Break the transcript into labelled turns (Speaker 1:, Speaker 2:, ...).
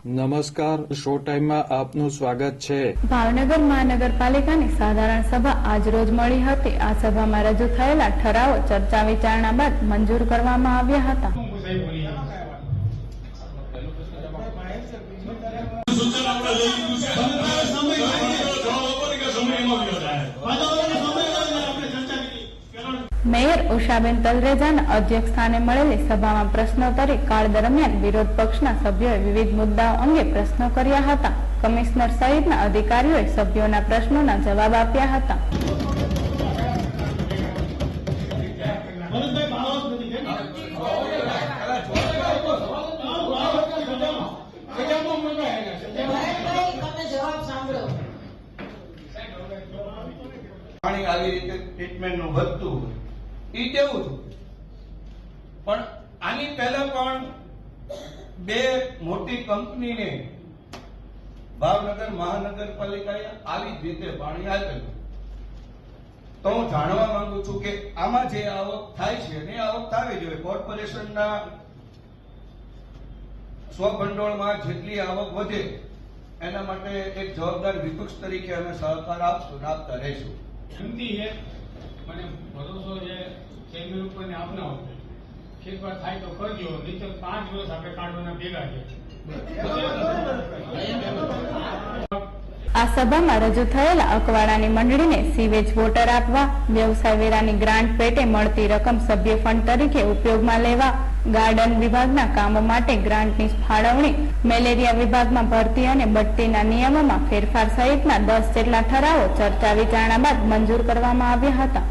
Speaker 1: નમસ્કાર, શો ટાઈમમાં આપનું સ્વાગત છે।
Speaker 2: ભાવનગર મહાનગરપાલિકાની સાધારણ સભા આજરોજ મળી હતી। આ સભામાં રજૂ થયેલા ઠરાવો ચર્ચા વિચારણા બાદ મંજૂર કરવામાં આવ્યા હતા। મેયર ઉષાબેન તલરેજાના અધ્યક્ષ સ્થાને મળેલી સભામાં પ્રશ્નોત્તરી કાળ દરમિયાન વિરોધ પક્ષના સભ્યોએ વિવિધ મુદ્દાઓ અંગે પ્રશ્નો કર્યા હતા। કમિશનર સહિતના અધિકારીઓએ સભ્યોના પ્રશ્નોના જવાબ આપ્યા હતા।
Speaker 3: પાણી આવી રીતે ટ્રીટમેન્ટનું વધતું એ કેવું હતું, પણ આની પહેલા પણ બે મોટી કંપનીને ભાવનગર મહાનગરપાલિકાએ આવી જ રીતે પાણી આપેલું। તો હું જાણવા માંગુ છું કે આમાં જે આવક થાય છે ને આવક થવી જોઈએ। કોર્પોરેશનના સ્વભંડોળમાં જેટલી આવક વધે એના માટે એક જવાબદાર વિપક્ષ તરીકે અમે સહકાર આપશું, આપતા રહીશું।
Speaker 4: હિન્દી है मैंने भरोसो है चेम्बर ઉપર ને આપના ઉપર ખેતવાર થાય તો કરજો, નહીં તો 5 વર્ષ આપણે કાઢવાના ભેગા છે।
Speaker 2: આ સભામાં રજૂ થયેલા અકવાડાની મંડળીને સીવેજ વોટર આપવા, વ્યવસાય વેરાની ગ્રાન્ટ પેટે મળતી રકમ સભ્ય ફંડ તરીકે ઉપયોગમાં લેવા, ગાર્ડન વિભાગના કામો માટે ગ્રાન્ટની ફાળવણી, મેલેરિયા વિભાગમાં ભરતી અને બઢતીના નિયમોમાં ફેરફાર સહિતના 10 જેટલા ઠરાવો ચર્ચા વિચારણા બાદ મંજૂર કરવામાં આવ્યા હતા।